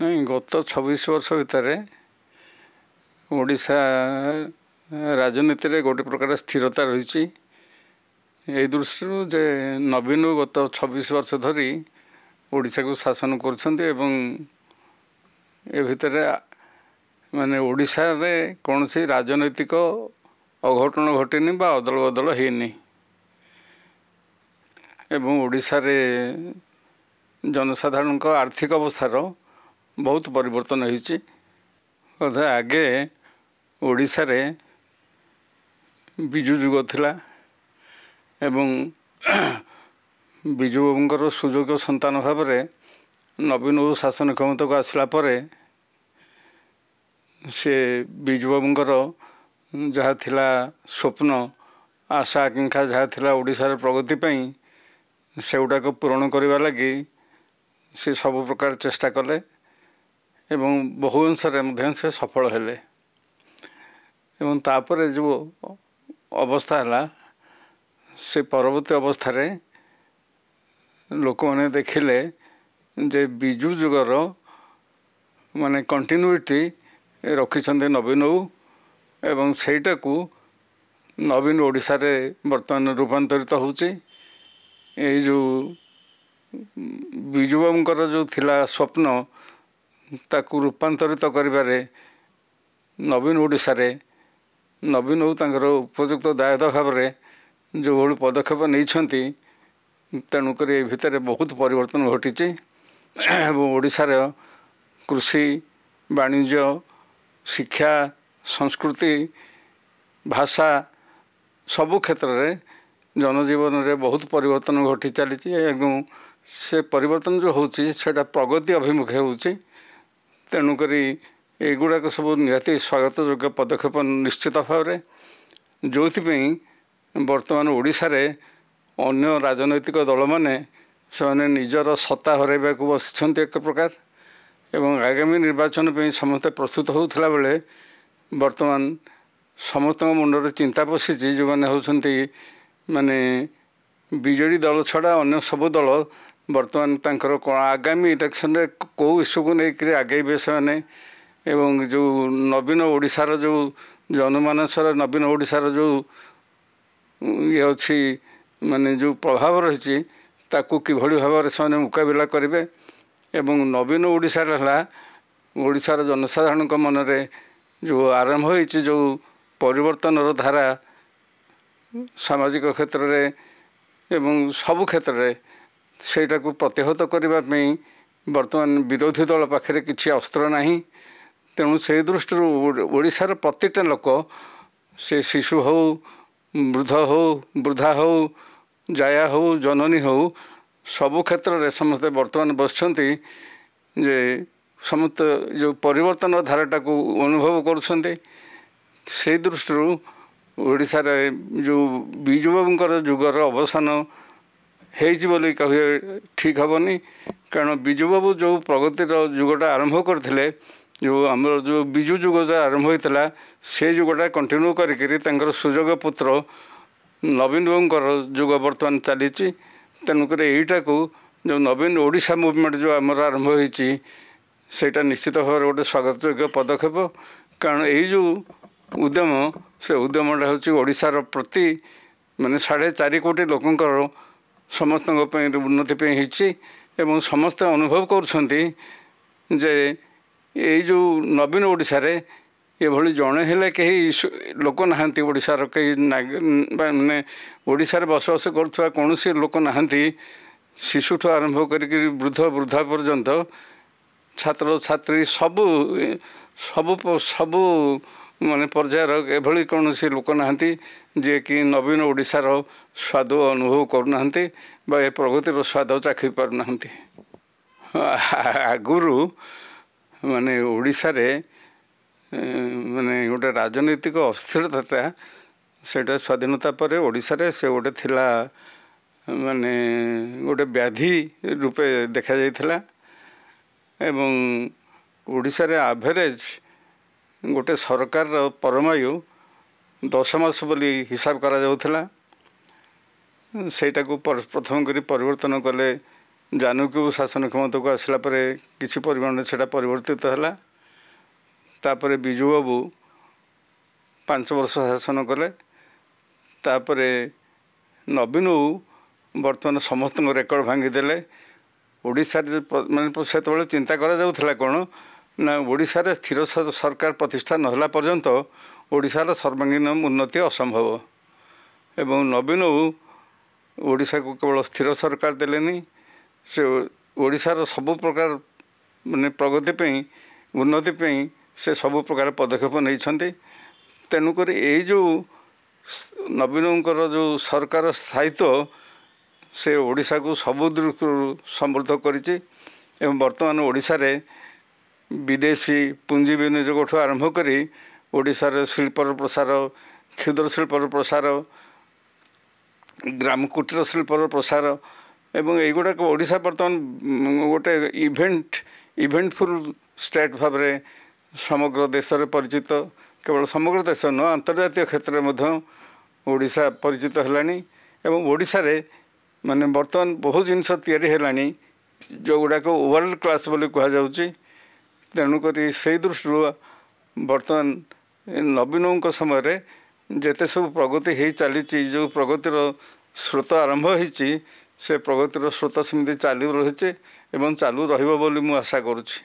नहीं गत 26 वर्ष भितर ओडिशा राजनीति रे गोटे प्रकार स्थिरता रही ए दृष्टि जे नवीन गत 26 वर्ष धरी ओडिशा को शासन कर माने ओडिशा रे कौन सी राजनैतिक अघटन घटनी बा अदल बदल होनी एवं ओडिशा रे जनसाधारण आर्थिक अवस्थार बहुत परिवर्तन होती आगे ओडिशा रे बिजु जुग थिला एवं बिजु बाबूंकर सुजोग्य संतान भाव में नवीन बाबू शासन क्षमता को आसला परे से बिजु बाबूंकर जहाँ थिला स्वप्न आशा आकांक्षा जहाँ थिला ओडिशा रे प्रगति पई से गुड़ा को पूरण करने लगी से सब प्रकार चेष्टा कले एवं बहु अंश से सफल हेले एवं तापर जो अवस्था है से परवर्ती अवस्था रे लोक मैंने देखिले जे बिजु जुगर माने कंटिन्यूटी रखिछन्ते नवीन बाबू एवं सेटा को नवीन ओडिशा रे वर्तमान रूपांतरित होउची ये जो बिजु बाबूंकर जो थिला स्वप्न ताकू रूपांतरित करिबारे नवीन ओडिशा रे नवीन बाबू तांकर उपयुक्त दायित्व भाव में जो भाई पदक्षेप नहीं तेणुक भितर बहुत परिवर्तन घटी ओडिशार कृषि वाणिज्य शिक्षा संस्कृति भाषा सबु क्षेत्र में जनजीवन में बहुत परिवर्तन घटी चली से परिवर्तन जो होची सेटा प्रगति अभिमुखे होची तेणुक एगुड़ाक सब निहाती स्वागत योग्य पदक्षेप निश्चित भाव में जो वर्तमान ओडिशा रे अन्य राजनैतिक दल माने से निजर सत्ता हरैबा को बसिछन्ते एक प्रकार एवं आगामी निर्वाचन पे समस्त प्रस्तुत होउथला बेले वर्तमान समस्त मुंडर चिंता पशिची जो मैंने होउछन्ते माने बीजेडी दल छड़ा अन्य सब दल वर्तमान तांकर आगामी इलेक्शन रे को इश्यू को लेकर आगे से एवं जो नवीन ओडिशार जो जनमानसर नवीन ओडिशार जो ये अच्छी माने जो प्रभाव रही ताकू किभली भाव में से मुकाबला करेंगे एवं नवीन ओडिशा ओडिशार जनसाधारण मन में जो आरंभ होती जो परिवर्तन धारा सामाजिक क्षेत्र में एवं सबु क्षेत्र में सेटा को प्रतिहत करने वर्तमान विरोधी दल पाखे किसी अस्त्र नहीं तेणु से दृष्टि ओडिशार प्रतिटा लोक से शिशु हो वृद्ध हो वृद्धा हो जाया हो जननी हो सबु क्षेत्र में समस्ते वर्तमान बसछन्ति जे समस्त जो परिवर्तन धाराटा को अनुभव करुछन्ति से दृष्टि ओडिशा रे जो बिजु बाबूंकर जुगर अवसान हेजी बोली कहे ठीक हेनी कारण बिजु बाबू जो प्रगतिर जुगटा आरंभ करथिले जो आमर जो बिजु जुग जो आरंभ होता से जुगटा कंटिन्यू कर सुजोग पुत्र नवीन बाबूंकर जुग बर्तमान चली तेणुक यहीटा को जो नवीन ओडिशा मूवमेंट जो आमर आरंभ होती सेटा निश्चित भाव गोटे स्वागत योग्य पदक्षेप कारण यही जो उद्यम से उद्यमटा हूँ ओडिशार प्रति माने 4.5 कोटी लोकंकर समस्त उन्नति होती एवं समस्त अनुभव करुछन्ति जे ये जो नवीन ओडिशा रे ये भली जड़े हेले कहीं लोक नहांती ओडिशार कई माने ओडिशार बसवास करुवा कौन लोक नहांती शिशुठू आरंभ कर वृद्ध वृद्धा पर्यंत छात्र छात्री सबु सबु सबु माने पर्यायर एभली कौन लोक नहांती जे कि नवीन ओडिशार स्वाद अनुभव करना बा ए प्रगतिर स्वाद चाखी पारना आगुरु माने ओडिशा रे माने गोटे राजनैतिक अस्थिरता सेटा स्वाधीनता पर ओडिशा रे से गोटे थिला माने गोटे व्याधि रूपे देखा जाइथिला एवं ओडिशा रे एवरेज गोटे सरकार परमायु 10 मास बोली हिसाब करा जाउथिला सेटा को प्रथम करी परिवर्तन कले ଜାନୁକୁ ଶାସନ କ୍ଷମତାକୁ ଆସିଲା ପରେ କିଛି ପରିମାଣରେ ସେଇଟା ପରିବର୍ତ୍ତିତ ହେଲା। ତାପରେ ବିଜୁ ବାବୁ 5 ବର୍ଷ ଶାସନ କଲେ। ତାପରେ ନବୀନ ବର୍ତ୍ତମାନ ସମସ୍ତଙ୍କ ରେକର୍ଡ଼ ଭାଙ୍ଗିଦେଲେ। ଓଡ଼ିଶାରେ ମାନେ ସେତେବେଳେ ଚିନ୍ତା କରାଯାଉଥିଲା କ'ଣ ନା ଓଡ଼ିଶାରେ ସ୍ଥିର ସରକାର ପ୍ରତିଷ୍ଠା ନ ହେଲା ପର୍ଯ୍ୟନ୍ତ ଓଡ଼ିଶାର ସର୍ବାଙ୍ଗୀନ ଉନ୍ନତି ଅସମ୍ଭବ। ଏବଂ ନବୀନ ଓଡ଼ିଶାକୁ କେବଳ ସ୍ଥିର ସରକାର ଦେଲେନି, ସେ ଓଡ଼ିଶାର ସବୁ ପ୍ରକାର ମାନେ ପ୍ରଗତି ପାଇଁ ଉନ୍ନତି ପାଇଁ ସେ ସବୁ ପ୍ରକାର ପଦକ୍ଷେପ ନେଇଛନ୍ତି। ତେଣୁକରି ଏଇ ଯେଉଁ ନବୀନଙ୍କର ଯେଉଁ ସରକାର ସ୍ଥାୟିତ୍ୱ ସେ ଓଡ଼ିଶାକୁ ସବୁ ଦୃଷ୍ଟିରୁ ସମୃଦ୍ଧ କରିଛି। ଏବଂ ବର୍ତ୍ତମାନ ଓଡ଼ିଶାରେ ବିଦେଶୀ ପୁଞ୍ଜି ବିନିଯୋଗଠୁ ଆରମ୍ଭ କରି ଓଡ଼ିଶାର ଶିଳ୍ପର ପ୍ରସାର, କ୍ଷୁଦ୍ର ଶିଳ୍ପର ପ୍ରସାର, ଗ୍ରାମ କୁଟୀର ଶିଳ୍ପର ପ୍ରସାର ଏବଂ ଏଇଗୁଡ଼ାକ ଓଡ଼ିଶା ବର୍ତ୍ତମାନ ଗୋଟେ ଇଭେଣ୍ଟଫୁଲ୍ ଷ୍ଟେଟ୍ ଭାବରେ ସମଗ୍ର ଦେଶରେ ପରିଚିତ। କେବଳ ସମଗ୍ର ଦେଶ ନୁହଁ, ଆନ୍ତର୍ଜାତୀୟ କ୍ଷେତ୍ରରେ ମଧ୍ୟ ଓଡ଼ିଶା ପରିଚିତ ହେଲାଣି। ଏବଂ ଓଡ଼ିଶାରେ ମାନେ ବର୍ତ୍ତମାନ ବହୁତ ଜିନିଷ ତିଆରି ହେଲାଣି ଯେଉଁଗୁଡ଼ାକ ୱାର୍ଲଡ଼ କ୍ଲାସ୍ ବୋଲି କୁହାଯାଉଛି। ତେଣୁକରି ସେଇ ଦୃଷ୍ଟିରୁ ବର୍ତ୍ତମାନ ନବୀନଙ୍କ ସମୟରେ ଯେତେ ସବୁ ପ୍ରଗତି ହେଇ ଚାଲିଛି, ଯେଉଁ ପ୍ରଗତିର ସ୍ରୋତ ଆରମ୍ଭ ହୋଇଛି, ସେ ପ୍ରଗତିର ସ୍ରୋତ ସେମିତି ଚାଲୁ ରହିଛି ଏବଂ ଚାଲୁ ରହିବ ବୋଲି ମୁଁ ଆଶା କରୁଛି।